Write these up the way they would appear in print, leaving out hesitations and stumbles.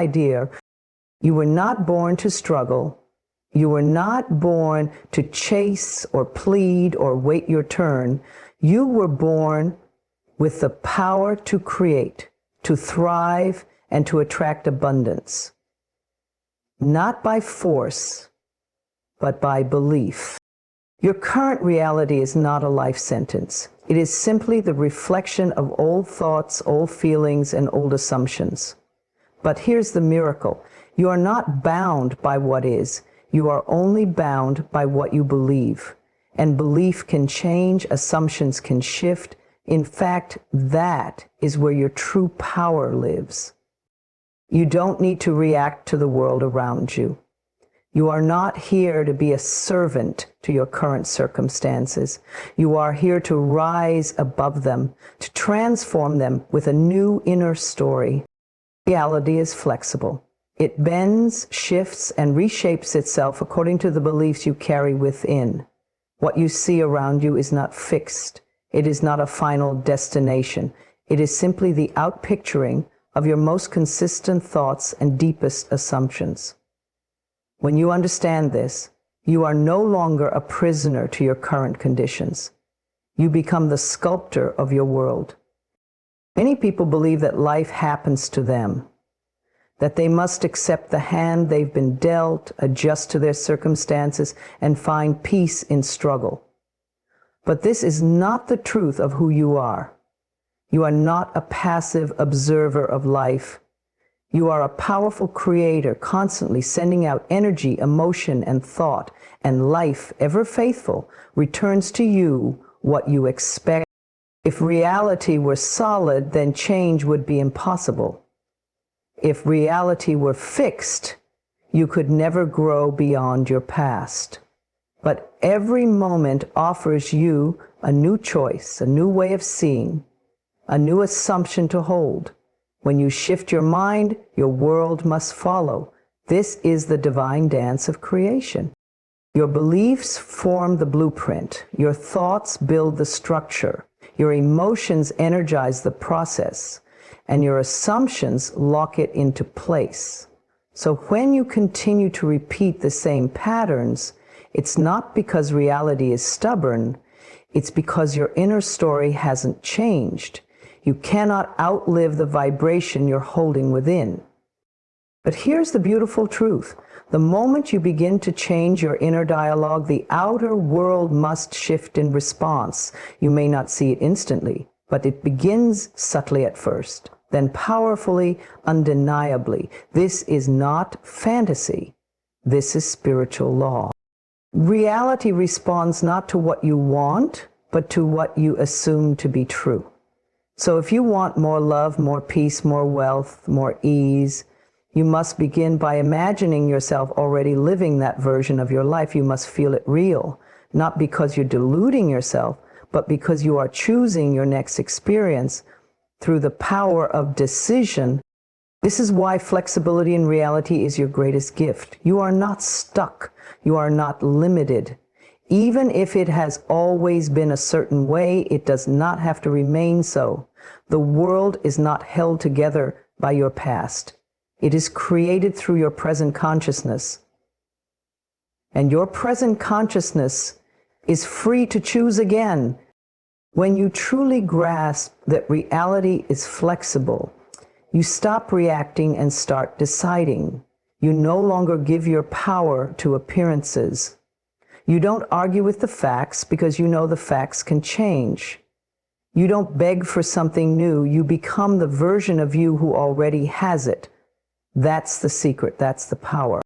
idea. You were not born to struggle. You were not born to chase or plead or wait your turn. You were born with the power to create, to thrive, and to attract abundance. Not by force, but by belief. Your current reality is not a life sentence. It is simply the reflection of old thoughts, old feelings, and old assumptions. But here's the miracle. You are not bound by what is. You are only bound by what you believe. And belief can change, assumptions can shift. In fact, that is where your true power lives. You don't need to react to the world around you. You are not here to be a servant to your current circumstances. You are here to rise above them, to transform them with a new inner story. Reality is flexible. It bends, shifts, and reshapes itself according to the beliefs you carry within. What you see around you is not fixed. It is not a final destination. It is simply the outpicturing of your most consistent thoughts and deepest assumptions. When you understand this, you are no longer a prisoner to your current conditions. You become the sculptor of your world. Many people believe that life happens to them, that they must accept the hand they've been dealt, adjust to their circumstances, and find peace in struggle. But this is not the truth of who you are. You are not a passive observer of life. You are a powerful creator, constantly sending out energy, emotion, and thought, and life, ever faithful, returns to you what you expect. If reality were solid, then change would be impossible. If reality were fixed, you could never grow beyond your past. But every moment offers you a new choice, a new way of seeing, a new assumption to hold. When you shift your mind, your world must follow. This is the divine dance of creation. Your beliefs form the blueprint. Your thoughts build the structure. Your emotions energize the process. And your assumptions lock it into place. So when you continue to repeat the same patterns, it's not because reality is stubborn. It's because your inner story hasn't changed. You cannot outlive the vibration you're holding within. But here's the beautiful truth. The moment you begin to change your inner dialogue, the outer world must shift in response. You may not see it instantly, but it begins subtly at first, then powerfully, undeniably. This is not fantasy. This is spiritual law. Reality responds not to what you want, but to what you assume to be true. So if you want more love, more peace, more wealth, more ease, you must begin by imagining yourself already living that version of your life. You must feel it real, not because you're deluding yourself, but because you are choosing your next experience through the power of decision. This is why flexibility in reality is your greatest gift. You are not stuck. You are not limited. Even if it has always been a certain way, it does not have to remain so. The world is not held together by your past. It is created through your present consciousness. And your present consciousness is free to choose again. When you truly grasp that reality is flexible, you stop reacting and start deciding. You no longer give your power to appearances. You don't argue with the facts because you know the facts can change. You don't beg for something new. You become the version of you who already has it. That's the secret. That's the power.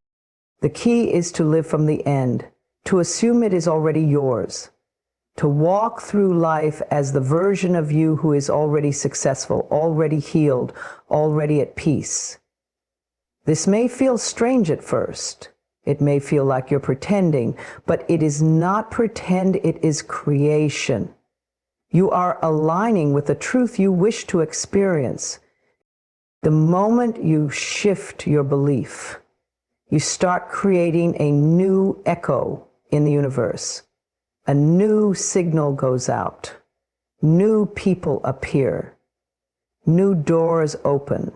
The key is to live from the end, to assume it is already yours, to walk through life as the version of you who is already successful, already healed, already at peace. This may feel strange at first. It may feel like you're pretending, but it is not pretend, it is creation. You are aligning with the truth you wish to experience. The moment you shift your belief, you start creating a new echo in the universe. A new signal goes out. New people appear. New doors open.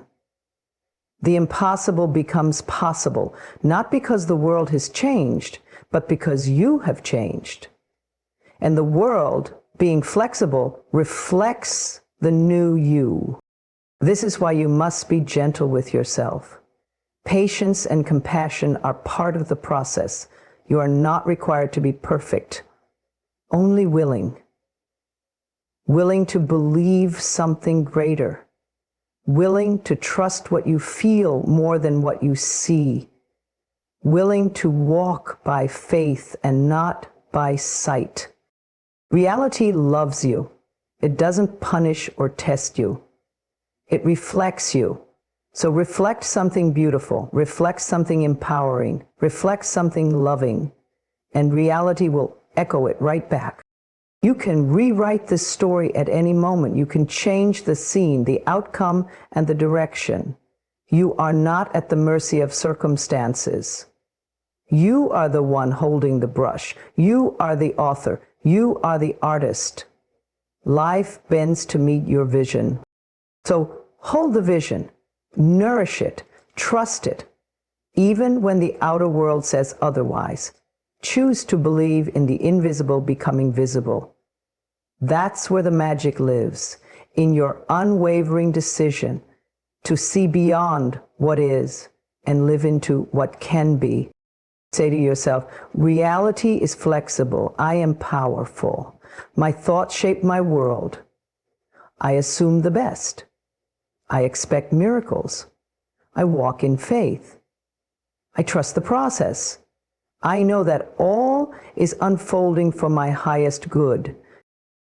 The impossible becomes possible, not because the world has changed, but because you have changed. And the world, being flexible, reflects the new you. This is why you must be gentle with yourself. Patience and compassion are part of the process. You are not required to be perfect, only willing. Willing to believe something greater. Willing to trust what you feel more than what you see. Willing to walk by faith and not by sight. Reality loves you. It doesn't punish or test you. It reflects you. So reflect something beautiful, reflect something empowering, reflect something loving, and reality will echo it right back. You can rewrite this story at any moment. You can change the scene, the outcome, and the direction. You are not at the mercy of circumstances. You are the one holding the brush. You are the author. You are the artist. Life bends to meet your vision. So hold the vision, nourish it, trust it, even when the outer world says otherwise. Choose to believe in the invisible becoming visible. That's where the magic lives, in your unwavering decision to see beyond what is and live into what can be. Say to yourself, reality is flexible. I am powerful. My thoughts shape my world. I assume the best. I expect miracles. I walk in faith. I trust the process. I know that all is unfolding for my highest good.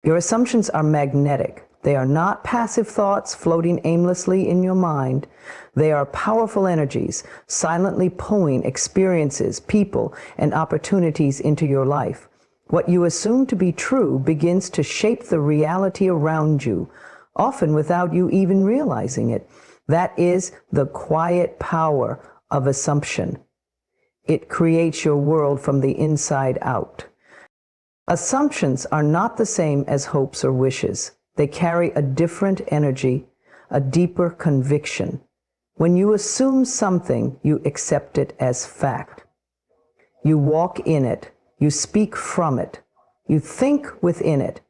Your assumptions are magnetic. They are not passive thoughts floating aimlessly in your mind. They are powerful energies, silently pulling experiences, people, and opportunities into your life. What you assume to be true begins to shape the reality around you, often without you even realizing it. That is the quiet power of assumption. It creates your world from the inside out. Assumptions are not the same as hopes or wishes. They carry a different energy, a deeper conviction. When you assume something, you accept it as fact. You walk in it. You speak from it. You think within it.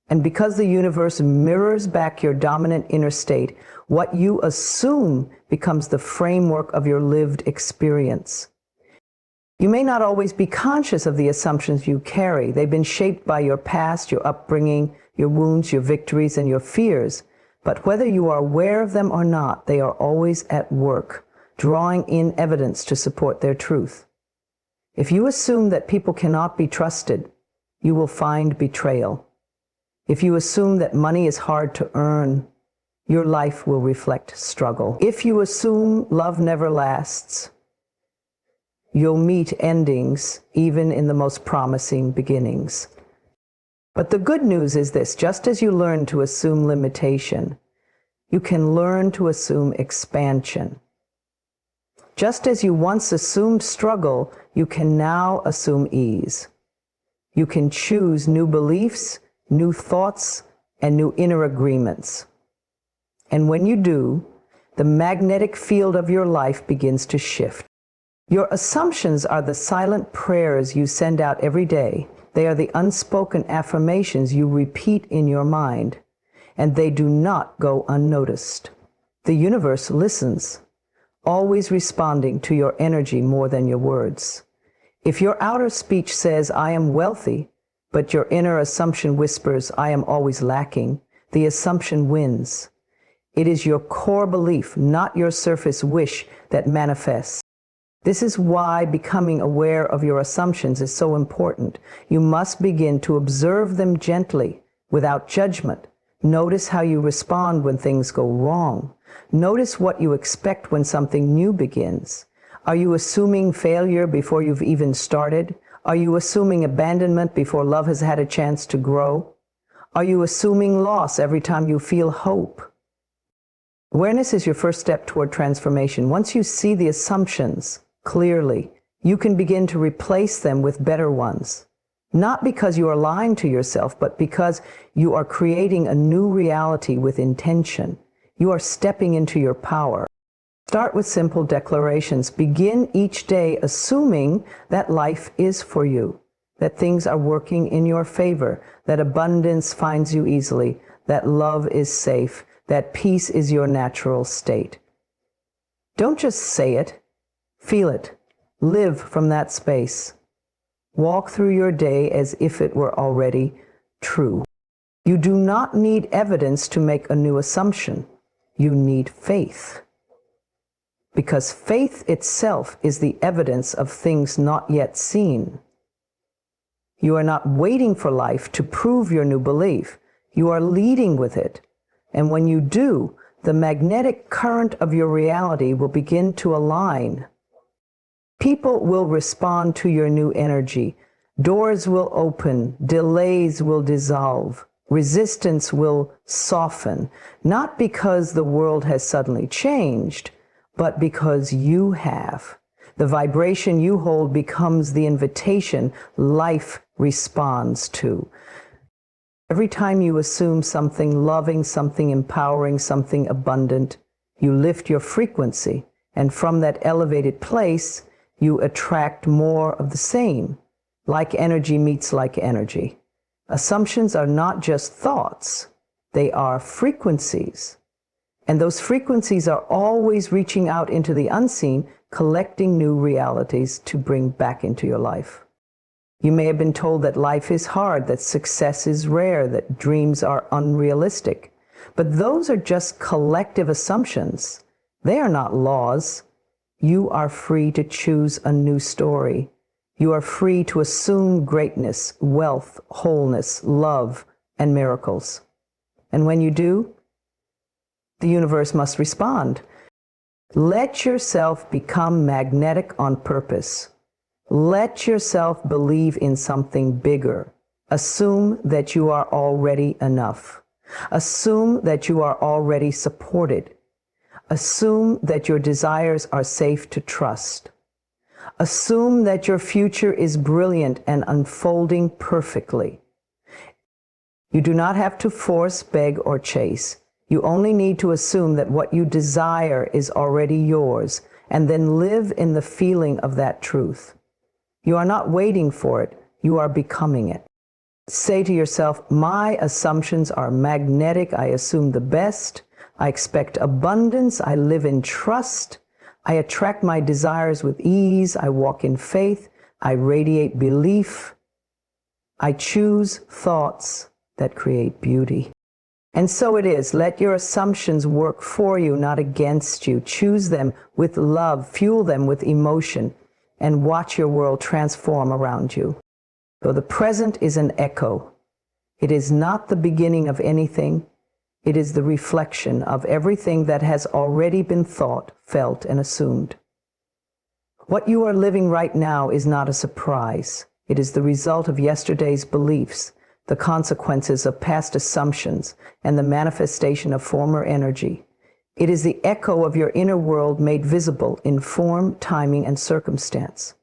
And because the universe mirrors back your dominant inner state, what you assume becomes the framework of your lived experience. You may not always be conscious of the assumptions you carry. They've been shaped by your past, your upbringing, your wounds, your victories, and your fears. But whether you are aware of them or not, they are always at work, drawing in evidence to support their truth. If you assume that people cannot be trusted, you will find betrayal. If you assume that money is hard to earn, your life will reflect struggle. If you assume love never lasts, you'll meet endings even in the most promising beginnings. But the good news is this: just as you learn to assume limitation, you can learn to assume expansion. Just as you once assumed struggle, you can now assume ease. You can choose new beliefs, new thoughts, and new inner agreements. And when you do, the magnetic field of your life begins to shift. Your assumptions are the silent prayers you send out every day. They are the unspoken affirmations you repeat in your mind, and they do not go unnoticed. The universe listens, always responding to your energy more than your words. If your outer speech says, "I am wealthy," but your inner assumption whispers, "I am always lacking," the assumption wins. It is your core belief, not your surface wish, that manifests. This is why becoming aware of your assumptions is so important. You must begin to observe them gently, without judgment. Notice how you respond when things go wrong. Notice what you expect when something new begins. Are you assuming failure before you've even started? Are you assuming abandonment before love has had a chance to grow? Are you assuming loss every time you feel hope? Awareness is your first step toward transformation. Once you see the assumptions clearly, you can begin to replace them with better ones. Not because you are lying to yourself, but because you are creating a new reality with intention. You are stepping into your power. Start with simple declarations. Begin each day assuming that life is for you, that things are working in your favor, that abundance finds you easily, that love is safe, that peace is your natural state. Don't just say it, feel it. Live from that space. Walk through your day as if it were already true. You do not need evidence to make a new assumption. You need faith. Because faith itself is the evidence of things not yet seen. You are not waiting for life to prove your new belief. You are leading with it. And when you do, the magnetic current of your reality will begin to align. People will respond to your new energy. Doors will open. Delays will dissolve. Resistance will soften. Not because the world has suddenly changed, but because you have. The vibration you hold becomes the invitation life responds to. Every time you assume something loving, something empowering, something abundant, you lift your frequency, and from that elevated place, you attract more of the same. Like energy meets like energy. Assumptions are not just thoughts, they are frequencies. And those frequencies are always reaching out into the unseen, collecting new realities to bring back into your life. You may have been told that life is hard, that success is rare, that dreams are unrealistic. But those are just collective assumptions. They are not laws. You are free to choose a new story. You are free to assume greatness, wealth, wholeness, love, and miracles. And when you do, the universe must respond. Let yourself become magnetic on purpose. Let yourself believe in something bigger. Assume that you are already enough. Assume that you are already supported. Assume that your desires are safe to trust. Assume that your future is brilliant and unfolding perfectly. You do not have to force, beg, or chase. You only need to assume that what you desire is already yours, and then live in the feeling of that truth. You are not waiting for it, you are becoming it. Say to yourself, my assumptions are magnetic, I assume the best, I expect abundance, I live in trust, I attract my desires with ease, I walk in faith, I radiate belief, I choose thoughts that create beauty. And so it is. Let your assumptions work for you, not against you. Choose them with love, fuel them with emotion, and watch your world transform around you. Though the present is an echo, it is not the beginning of anything. It is the reflection of everything that has already been thought, felt, and assumed. What you are living right now is not a surprise. It is the result of yesterday's beliefs, the consequences of past assumptions, and the manifestation of former energy. It is the echo of your inner world made visible in form, timing, and circumstance.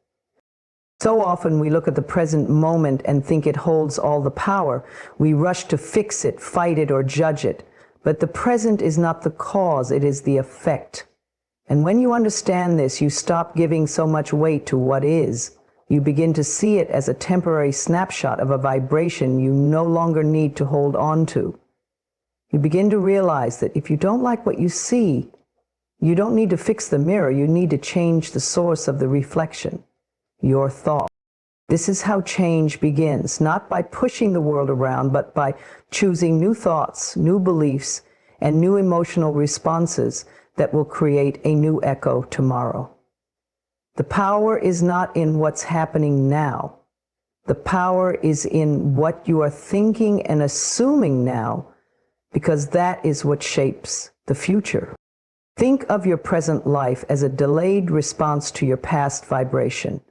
So often we look at the present moment and think it holds all the power. We rush to fix it, fight it, or judge it. But the present is not the cause, it is the effect. And when you understand this, you stop giving so much weight to what is. You begin to see it as a temporary snapshot of a vibration you no longer need to hold on to. You begin to realize that if you don't like what you see, you don't need to fix the mirror, you need to change the source of the reflection, your thought. This is how change begins, not by pushing the world around, but by choosing new thoughts, new beliefs, and new emotional responses that will create a new echo tomorrow. The power is not in what's happening now. The power is in what you are thinking and assuming now, because that is what shapes the future. Think of your present life as a delayed response to your past vibration.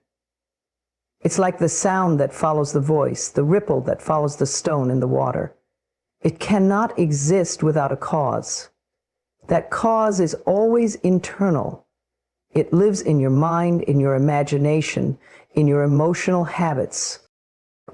It's like the sound that follows the voice, the ripple that follows the stone in the water. It cannot exist without a cause. That cause is always internal. It lives in your mind, in your imagination, in your emotional habits.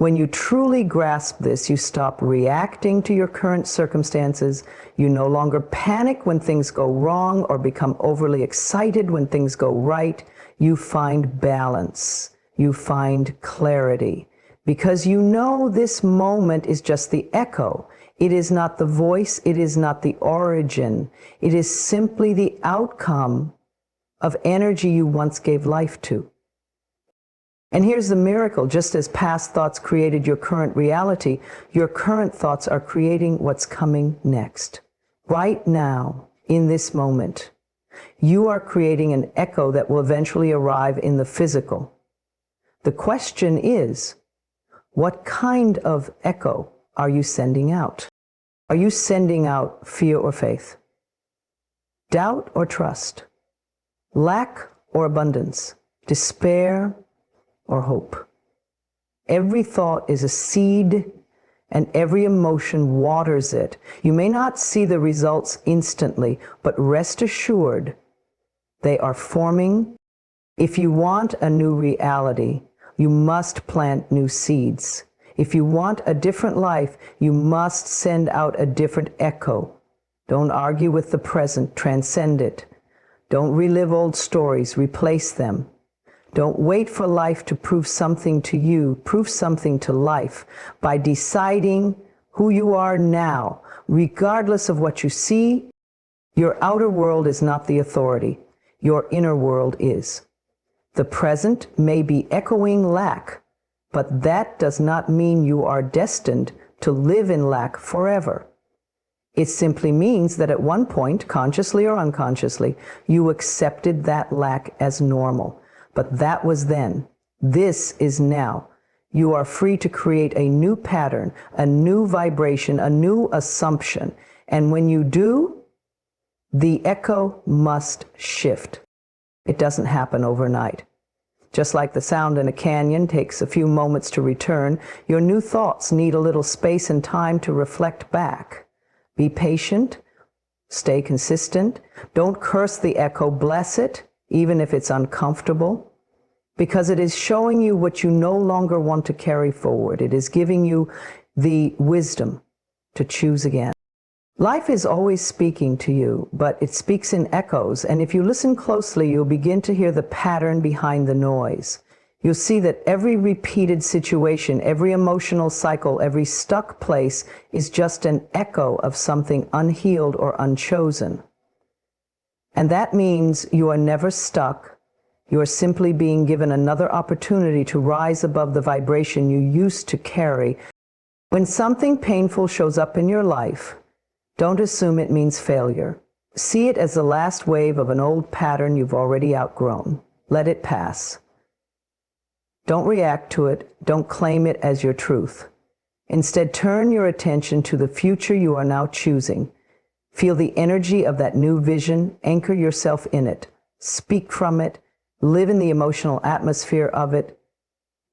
When you truly grasp this, you stop reacting to your current circumstances. You no longer panic when things go wrong or become overly excited when things go right. You find balance. You find clarity. Because you know this moment is just the echo. It is not the voice. It is not the origin. It is simply the outcome of energy you once gave life to. And here's the miracle. Just as past thoughts created your current reality, your current thoughts are creating what's coming next. Right now, in this moment, you are creating an echo that will eventually arrive in the physical. The question is, what kind of echo are you sending out? Are you sending out fear or faith? Doubt or trust? Lack or abundance? Despair or hope? Every thought is a seed, and every emotion waters it. You may not see the results instantly, but rest assured they are forming. If you want a new reality, you must plant new seeds. If you want a different life, you must send out a different echo. Don't argue with the present, transcend it. Don't relive old stories, replace them. Don't wait for life to prove something to you. Prove something to life by deciding who you are now. Regardless of what you see, your outer world is not the authority. Your inner world is. The present may be echoing lack, but that does not mean you are destined to live in lack forever. It simply means that at one point, consciously or unconsciously, you accepted that lack as normal. But that was then. This is now. You are free to create a new pattern, a new vibration, a new assumption. And when you do, the echo must shift. It doesn't happen overnight. Just like the sound in a canyon takes a few moments to return, your new thoughts need a little space and time to reflect back. Be patient. Stay consistent. Don't curse the echo. Bless it, even if it's uncomfortable, because it is showing you what you no longer want to carry forward. It is giving you the wisdom to choose again. Life is always speaking to you, but it speaks in echoes, and if you listen closely, you'll begin to hear the pattern behind the noise. You'll see that every repeated situation, every emotional cycle, every stuck place is just an echo of something unhealed or unchosen. And that means you are never stuck. You are simply being given another opportunity to rise above the vibration you used to carry. When something painful shows up in your life, don't assume it means failure. See it as the last wave of an old pattern you've already outgrown. Let it pass. Don't react to it. Don't claim it as your truth. Instead, turn your attention to the future you are now choosing. Feel the energy of that new vision. Anchor yourself in it. Speak from it. Live in the emotional atmosphere of it,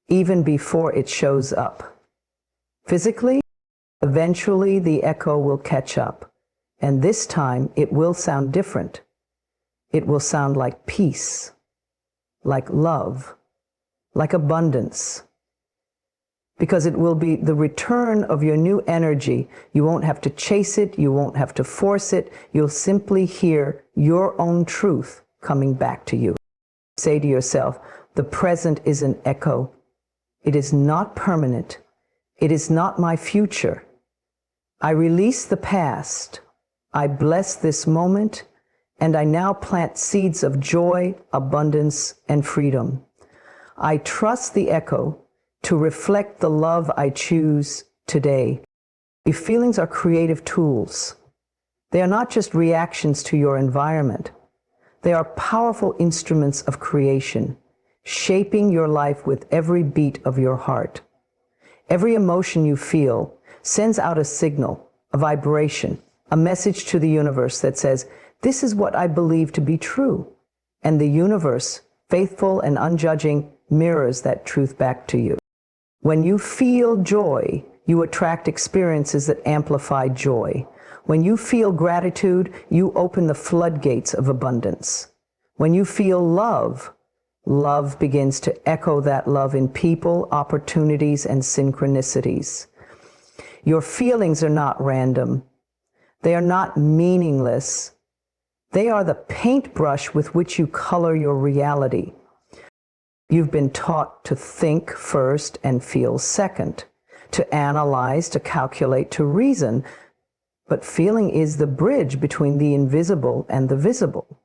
even before it shows up. Physically, eventually the echo will catch up, and this time it will sound different. It will sound like peace, like love, like abundance, because it will be the return of your new energy. You won't have to chase it. You won't have to force it. You'll simply hear your own truth coming back to you. Say to yourself, the present is an echo. It is not permanent. It is not my future. I release the past. I bless this moment, and I now plant seeds of joy, abundance, and freedom. I trust the echo to reflect the love I choose today. Your feelings are creative tools. They are not just reactions to your environment. They are powerful instruments of creation, shaping your life with every beat of your heart. Every emotion you feel sends out a signal, a vibration, a message to the universe that says, this is what I believe to be true. And the universe, faithful and unjudging, mirrors that truth back to you. When you feel joy, you attract experiences that amplify joy. When you feel gratitude, you open the floodgates of abundance. When you feel love, Love begins to echo that love in people, opportunities, and synchronicities. Your feelings are not random. They are not meaningless. They are the paintbrush with which you color your reality. You've been taught to think first and feel second, to analyze, to calculate, to reason. But feeling is the bridge between the invisible and the visible.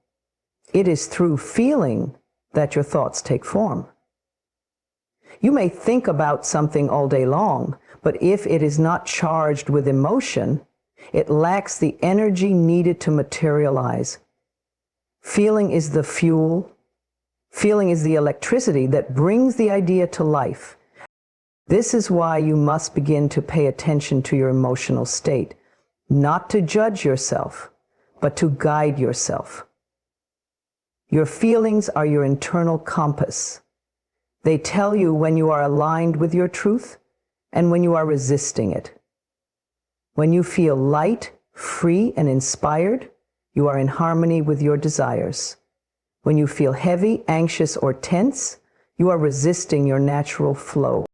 It is through feeling that your thoughts take form. You may think about something all day long, but if it is not charged with emotion, it lacks the energy needed to materialize. Feeling is the fuel. Feeling is the electricity that brings the idea to life. This is why you must begin to pay attention to your emotional state, not to judge yourself, but to guide yourself. Your feelings are your internal compass. They tell you when you are aligned with your truth and when you are resisting it. When you feel light, free, and inspired, you are in harmony with your desires. When you feel heavy, anxious, or tense, you are resisting your natural flow.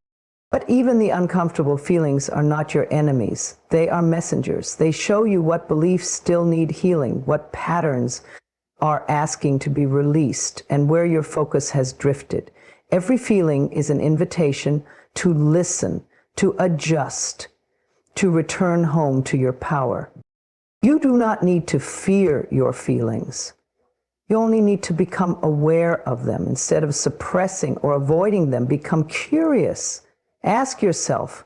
But even the uncomfortable feelings are not your enemies. They are messengers. They show you what beliefs still need healing, what patterns are asking to be released, and where your focus has drifted. Every feeling is an invitation to listen, to adjust, to return home to your power. You do not need to fear your feelings. You only need to become aware of them. Instead of suppressing or avoiding them, become curious. Ask yourself,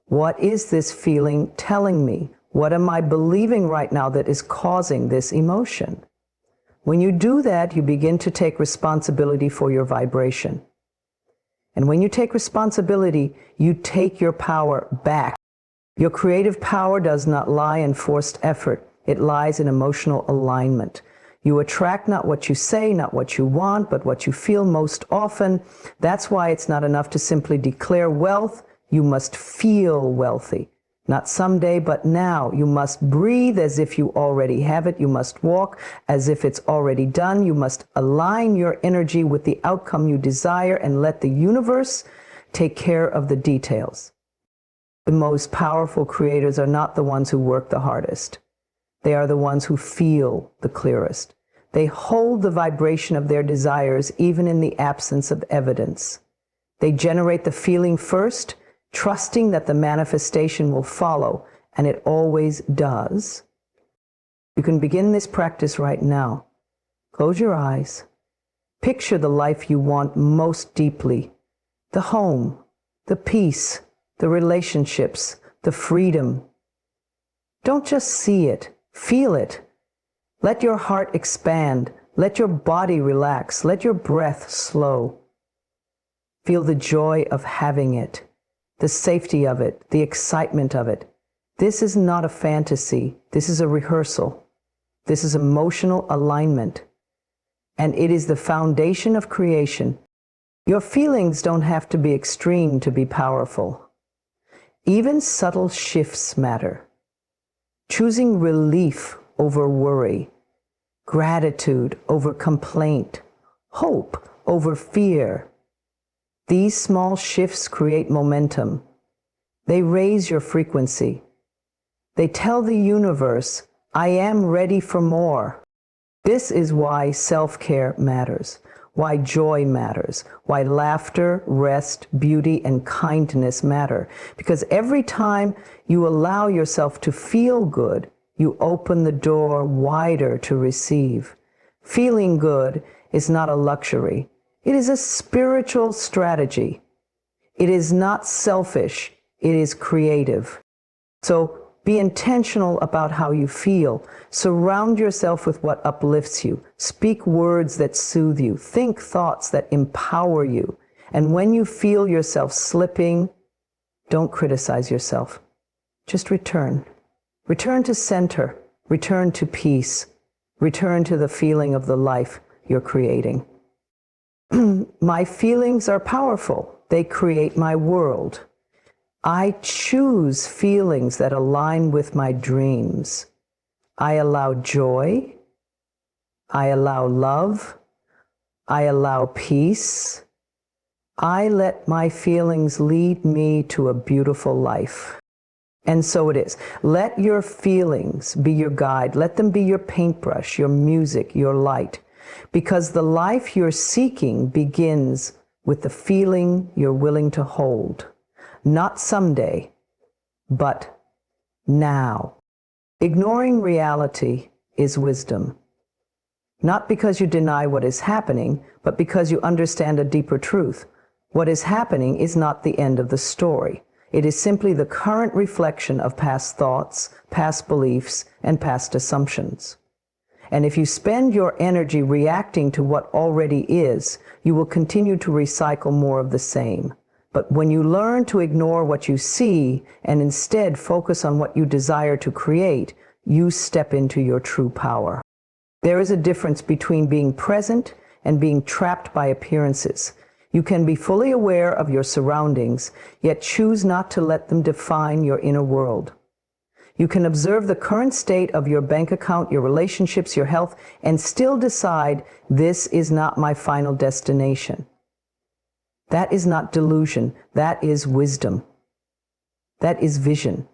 what is this feeling telling me? What am I believing right now that is causing this emotion? When you do that, you begin to take responsibility for your vibration. And when you take responsibility, you take your power back. Your creative power does not lie in forced effort. It lies in emotional alignment. You attract not what you say, not what you want, but what you feel most often. That's why it's not enough to simply declare wealth. You must feel wealthy. Not someday, but now. You must breathe as if you already have it. You must walk as if it's already done. You must align your energy with the outcome you desire and let the universe take care of the details. The most powerful creators are not the ones who work the hardest. They are the ones who feel the clearest. They hold the vibration of their desires even in the absence of evidence. They generate the feeling first, trusting that the manifestation will follow, and it always does. You can begin this practice right now. Close your eyes. Picture the life you want most deeply. The home, the peace, the relationships, the freedom. Don't just see it, feel it. Let your heart expand. Let your body relax. Let your breath slow. Feel the joy of having it, the safety of it, the excitement of it. This is not a fantasy. This is a rehearsal. This is emotional alignment. And it is the foundation of creation. Your feelings don't have to be extreme to be powerful. Even subtle shifts matter. Choosing relief over worry, gratitude over complaint, hope over fear. These small shifts create momentum. They raise your frequency. They tell the universe, I am ready for more. This is why self-care matters, why joy matters, why laughter, rest, beauty, and kindness matter. Because every time you allow yourself to feel good, you open the door wider to receive. Feeling good is not a luxury. It is a spiritual strategy. It is not selfish. It is creative. So be intentional about how you feel. Surround yourself with what uplifts you. Speak words that soothe you. Think thoughts that empower you. And when you feel yourself slipping, don't criticize yourself. Just return. Return to center. Return to peace. Return to the feeling of the life you're creating. My feelings are powerful. They create my world. I choose feelings that align with my dreams. I allow joy. I allow love. I allow peace. I let my feelings lead me to a beautiful life. And so it is. Let your feelings be your guide. Let them be your paintbrush, your music, your light. Because the life you're seeking begins with the feeling you're willing to hold. Not someday, but now. Ignoring reality is wisdom. Not because you deny what is happening, but because you understand a deeper truth. What is happening is not the end of the story. It is simply the current reflection of past thoughts, past beliefs, and past assumptions. And if you spend your energy reacting to what already is, you will continue to recycle more of the same. But when you learn to ignore what you see and instead focus on what you desire to create, you step into your true power. There is a difference between being present and being trapped by appearances. You can be fully aware of your surroundings, yet choose not to let them define your inner world. You can observe the current state of your bank account, your relationships, your health, and still decide, this is not my final destination. That is not delusion. That is wisdom. That is vision.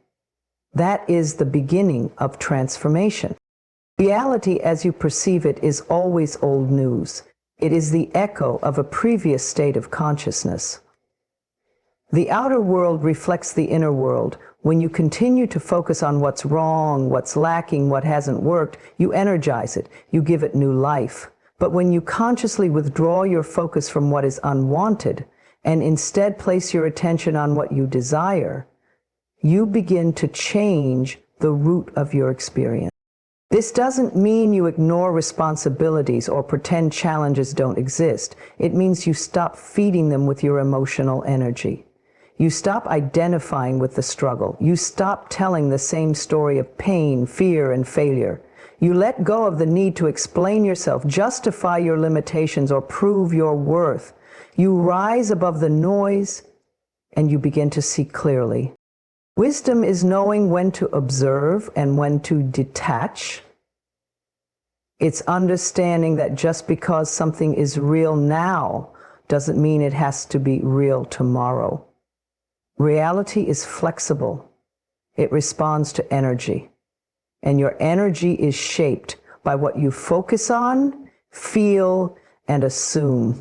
That is the beginning of transformation. Reality as you perceive it is always old news. It is the echo of a previous state of consciousness. The outer world reflects the inner world. When you continue to focus on what's wrong, what's lacking, what hasn't worked, you energize it, you give it new life. But when you consciously withdraw your focus from what is unwanted and instead place your attention on what you desire, you begin to change the root of your experience. This doesn't mean you ignore responsibilities or pretend challenges don't exist. It means you stop feeding them with your emotional energy. You stop identifying with the struggle. You stop telling the same story of pain, fear, and failure. You let go of the need to explain yourself, justify your limitations, or prove your worth. You rise above the noise, and you begin to see clearly. Wisdom is knowing when to observe and when to detach. It's understanding that just because something is real now doesn't mean it has to be real tomorrow. Reality is flexible. It responds to energy. And your energy is shaped by what you focus on, feel, and assume.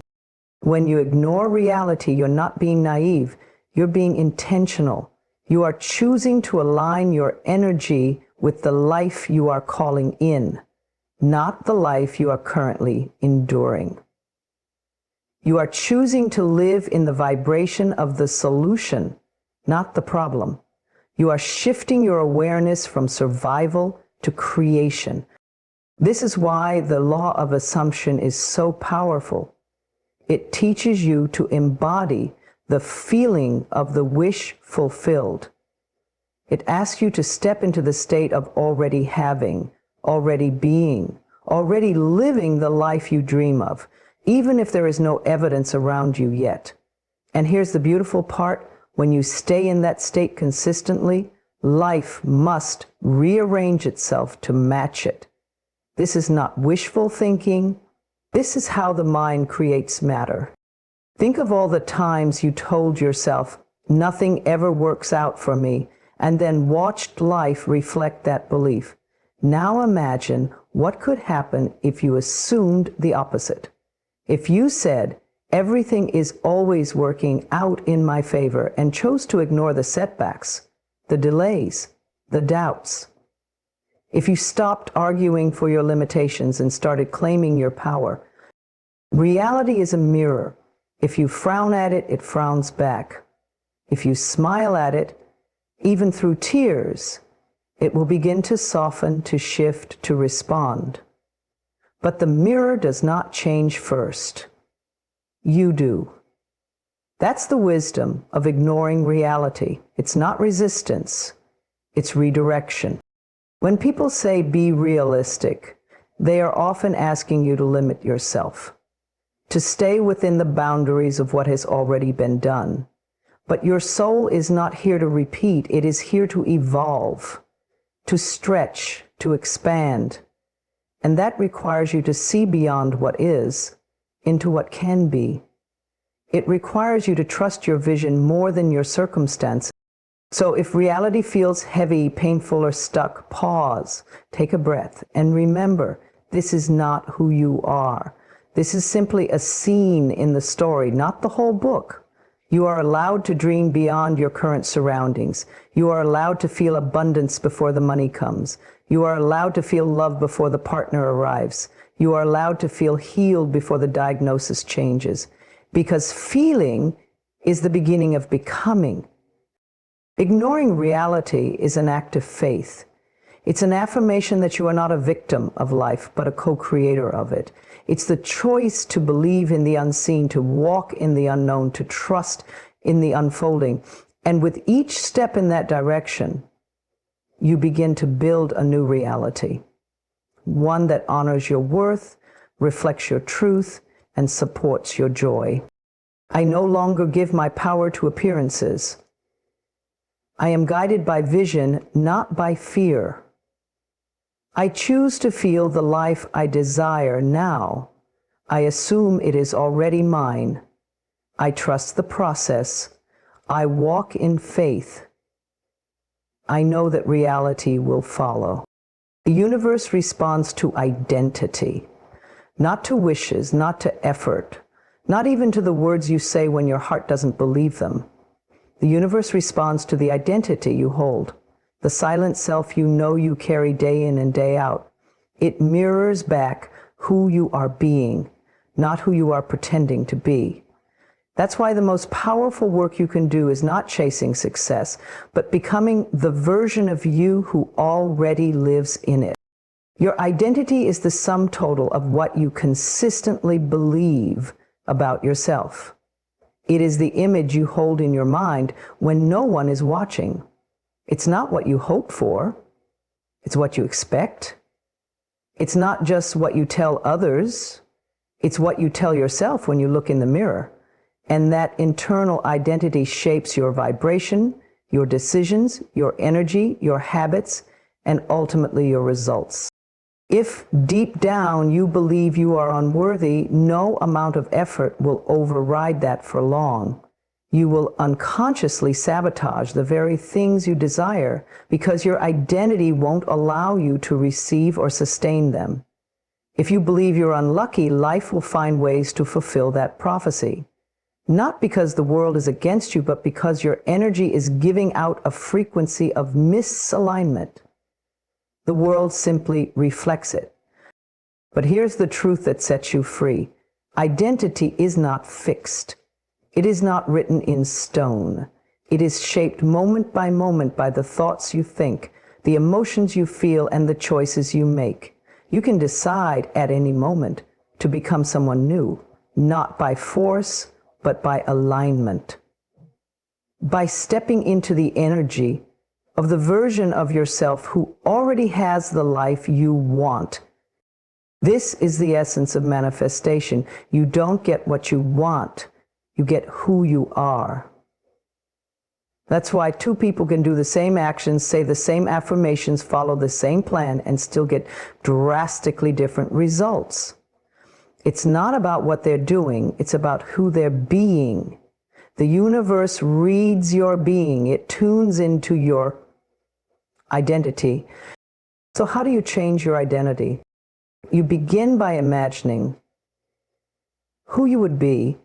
When you ignore reality, you're not being naive. You're being intentional. You are choosing to align your energy with the life you are calling in, not the life you are currently enduring. You are choosing to live in the vibration of the solution, not the problem. You are shifting your awareness from survival to creation. This is why the law of assumption is so powerful. It teaches you to embody the feeling of the wish fulfilled. It asks you to step into the state of already having, already being, already living the life you dream of, even if there is no evidence around you yet. And here's the beautiful part. When you stay in that state consistently, life must rearrange itself to match it. This is not wishful thinking. This is how the mind creates matter. Think of all the times you told yourself, nothing ever works out for me, and then watched life reflect that belief. Now imagine what could happen if you assumed the opposite. If you said, everything is always working out in my favor, and chose to ignore the setbacks, the delays, the doubts. If you stopped arguing for your limitations and started claiming your power. Reality is a mirror. If you frown at it, it frowns back. If you smile at it, even through tears, it will begin to soften, to shift, to respond. But the mirror does not change first. You do. That's the wisdom of ignoring reality. It's not resistance, it's redirection. When people say be realistic, they are often asking you to limit yourself, to stay within the boundaries of what has already been done. But your soul is not here to repeat, it is here to evolve, to stretch, to expand. And that requires you to see beyond what is into what can be. It requires you to trust your vision more than your circumstances. So if reality feels heavy, painful, or stuck, pause, take a breath, and remember, this is not who you are. This is simply a scene in the story, not the whole book. You are allowed to dream beyond your current surroundings. You are allowed to feel abundance before the money comes. You are allowed to feel love before the partner arrives. You are allowed to feel healed before the diagnosis changes. Because feeling is the beginning of becoming. Ignoring reality is an act of faith. It's an affirmation that you are not a victim of life, but a co-creator of it. It's the choice to believe in the unseen, to walk in the unknown, to trust in the unfolding. And with each step in that direction, you begin to build a new reality. One that honors your worth, reflects your truth, and supports your joy. I no longer give my power to appearances. I am guided by vision, not by fear. I choose to feel the life I desire now. I assume it is already mine. I trust the process. I walk in faith. I know that reality will follow. The universe responds to identity, not to wishes, not to effort, not even to the words you say when your heart doesn't believe them. The universe responds to the identity you hold, the silent self you know you carry day in and day out. It mirrors back who you are being, not who you are pretending to be. That's why the most powerful work you can do is not chasing success, but becoming the version of you who already lives in it. Your identity is the sum total of what you consistently believe about yourself. It is the image you hold in your mind when no one is watching. It's not what you hope for. It's what you expect. It's not just what you tell others. It's what you tell yourself when you look in the mirror. And that internal identity shapes your vibration, your decisions, your energy, your habits, and ultimately your results. If deep down you believe you are unworthy, no amount of effort will override that for long. You will unconsciously sabotage the very things you desire because your identity won't allow you to receive or sustain them. If you believe you're unlucky, life will find ways to fulfill that prophecy. Not because the world is against you, but because your energy is giving out a frequency of misalignment. The world simply reflects it. But here's the truth that sets you free. Identity is not fixed. It is not written in stone. It is shaped moment by the thoughts you think, the emotions you feel, and the choices you make. You can decide at any moment to become someone new, not by force, but by alignment. By stepping into the energy of the version of yourself who already has the life you want. This is the essence of manifestation. You don't get what you want. You get who you are. That's why two people can do the same actions, say the same affirmations, follow the same plan, and still get drastically different results. It's not about what they're doing. It's about who they're being. The universe reads your being. It tunes into your identity. So how do you change your identity? You begin by imagining who you would be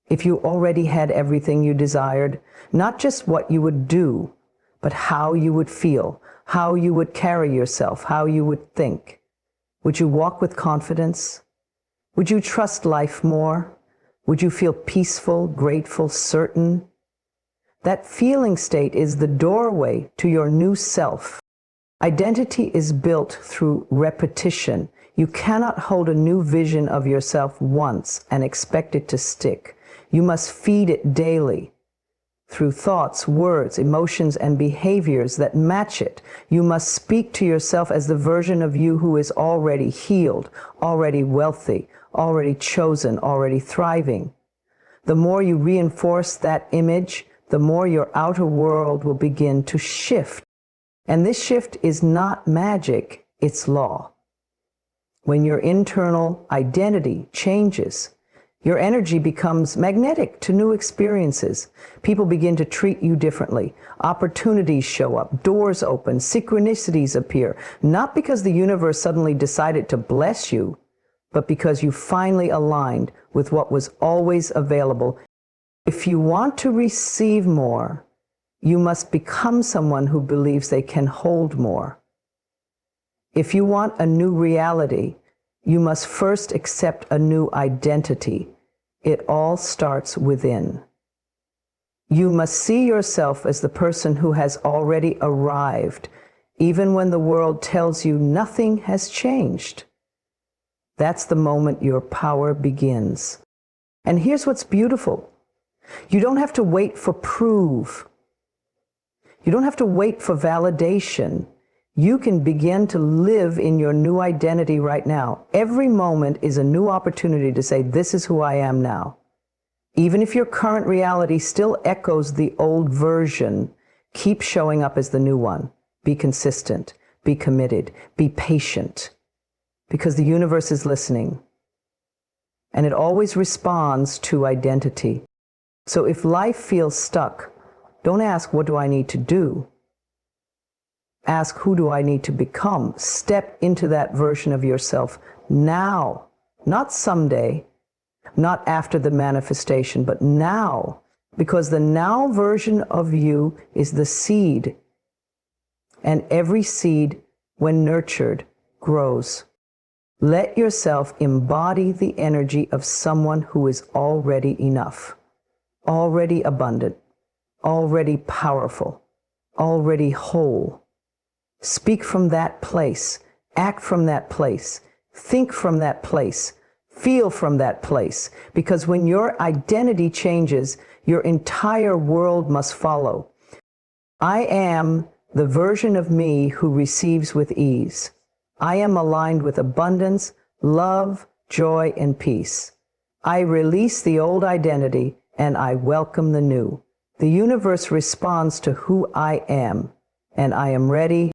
if you already had everything you desired, not just what you would do, but how you would feel, how you would carry yourself, how you would think. Would you walk with confidence? Would you trust life more? Would you feel peaceful, grateful, certain? That feeling state is the doorway to your new self. Identity is built through repetition. You cannot hold a new vision of yourself once and expect it to stick. You must feed it daily through thoughts, words, emotions, and behaviors that match it. You must speak to yourself as the version of you who is already healed, already wealthy, already chosen, already thriving. The more you reinforce that image, the more your outer world will begin to shift. And this shift is not magic, it's law. When your internal identity changes, Your energy becomes magnetic to new experiences. People begin to treat you differently. Opportunities show up, doors open, synchronicities appear, not because the universe suddenly decided to bless you, but because you finally aligned with what was always available. If you want to receive more, you must become someone who believes they can hold more. If you want a new reality, you must first accept a new identity. It all starts within. You must see yourself as the person who has already arrived, even when the world tells you nothing has changed. That's the moment your power begins. And here's what's beautiful. You don't have to wait for proof. You don't have to wait for validation. You can begin to live in your new identity right now. Every moment is a new opportunity to say, this is who I am now. Even if your current reality still echoes the old version, keep showing up as the new one. Be consistent, be committed, be patient, because the universe is listening. And it always responds to identity. So if life feels stuck, don't ask, what do I need to do? Ask, who do I need to become? Step into that version of yourself now, not someday, not after the manifestation, but now, because the now version of you is the seed, and every seed, when nurtured, grows. Let yourself embody the energy of someone who is already enough, already abundant, already powerful, already whole. Speak from that place, act from that place, think from that place, feel from that place, because when your identity changes, your entire world must follow. I am the version of me who receives with ease. I am aligned with abundance, love, joy, and peace. I release the old identity and I welcome the new. The universe responds to who I am, and I am ready